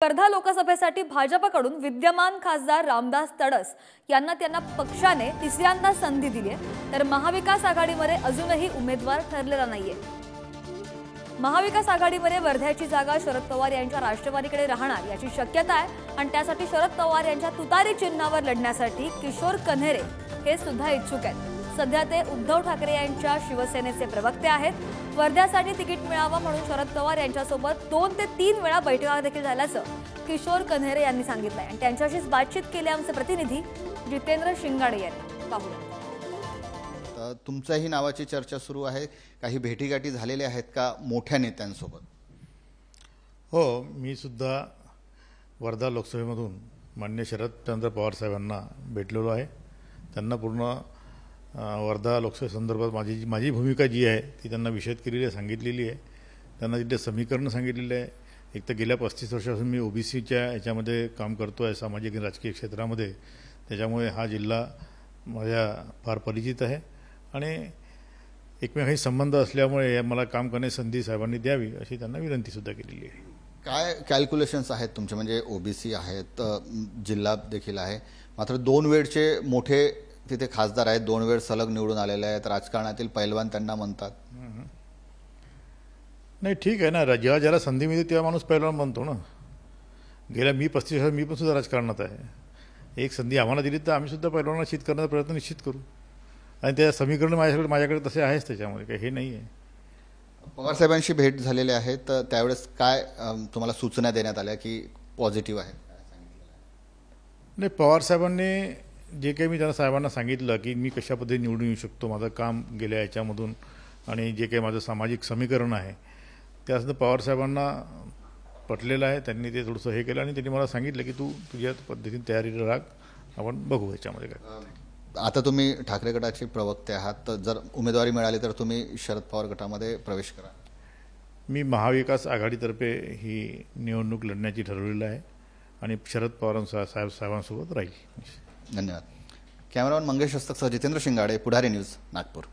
वर्धा लोकसभेसाठी भाजपकडून विद्यमान खासदार रामदास तडस यांना पक्षाने तिसऱ्यांदा संधी दिली आहे, तर महाविकास आघाडीमध्ये अजूनही उमेदवार ठरलेला नाहीये। महाविकास आघाडीमध्ये वर्ध्याची जागा शरद पवार यांच्या राष्ट्रवादीकडे राहणार याची शक्यता आहे आणि त्यासाठी शरद पवार यांच्या तुतारी चिन्हावर लढण्यासाठी किशोर कन्हेरे हे सुद्धा इच्छुक आहेत। सध्या ते उद्धव ठाकरे यांच्या शिवसेनेचे प्रवक्ते आहेत। वर्ध्यासाठी तिकीट मिळावं म्हणून शरद पवार यांच्यासोबत 2 ते 3 वेळा बैठका देखील झाल्याचं किशोर कन्हेरे यांनी सांगितलंय आणि त्यांच्याशीच बातचीत केली आमचे प्रतिनिधी जितेंद्र शिंगाडे यांनी। पाहूया। तुमच्याही नावाची चर्चा सुरू आहे, काही भेटीगाठी झालेल्या आहेत का मोठ्या नेत्यांसोबत? हो, मी सुद्धा वर्धा लोकसभेमधून माननीय शरदचंद्र पवार साहेबांना भेटलेलो आहे। त्यांना पूर्ण वर्धा लोकसभेसंदर्भात माझी भूमिका जी आहे ती त्यांना विशद केलेली आहे, सांगितलेली आहे। त्यांना तिथे समीकरण सांगितलेले आहे। एक तर गेल्या 35 वर्षापासून मी ओबीसीच्या याच्यामध्ये काम करतो आहे, सामाजिक आणि राजकीय क्षेत्रामध्ये, त्याच्यामुळे हा जिल्हा माझ्या फार परिचित आहे आणि एकमेकांशी संबंध असल्यामुळे मला काम करण्याची संधी साहेबांनी द्यावी अशी त्यांना विनंतीसुद्धा केलेली आहे। काय कॅल्क्युलेशन्स आहेत तुमचे? म्हणजे ओबीसी आहेत, जिल्हा देखील आहे, मात्र 2 वेळचे मोठे तिथे खासदार आहेत, 2 वेळ सलग निवडून आलेले आहेत, राजकारणातील पैलवान त्यांना म्हणतात। नाही, ठीक आहे ना, जेव्हा ज्याला संधी मिळते तेव्हा माणूस पैलवान बनतो ना। गेल्या 35 वर्ष मी पण सुद्धा राजकारणात आहे। एक संधी आम्हाला दिली तर आम्ही सुद्धा पैलवानाला चित करण्याचा प्रयत्न निश्चित करू आणि त्या समीकरण माझ्याकडे तसे आहेच, त्याच्यामध्ये काही हे नाही आहे। पवार साहेबांशी भेट झालेली आहे, तर त्यावेळेस काय तुम्हाला सूचना देण्यात आल्या की पॉझिटिव्ह आहे? नाही, पवार साहेबांनी जे काही मी त्यांना साहेबांना सांगितलं की मी कशा पद्धतीने निवडून येऊ शकतो, माझं काम गेल्या याच्यामधून आणि जे काही माझं सामाजिक समीकरण आहे त्यासुद्धा पवार साहेबांना पटलेलं आहे। त्यांनी ते थोडंसं हे केलं आणि त्यांनी मला सांगितलं की तू तुझ्या पद्धतीने तयारीला राख, आपण बघू याच्यामध्ये काय। आता तुम्ही ठाकरे गटाचे प्रवक्ते आहात, तर जर उमेदवारी मिळाली तर तुम्ही शरद पवार गटामध्ये प्रवेश करा? मी महाविकास आघाडीतर्फे ही निवडणूक लढण्याची ठरवलेलं आहे आणि शरद साहेबांसोबत राहील। धन्यवाद। कॅमेरामन मंगेश हस्तकसह जितेंद्र शिंगाडे, पुढारी न्यूज, नागपूर।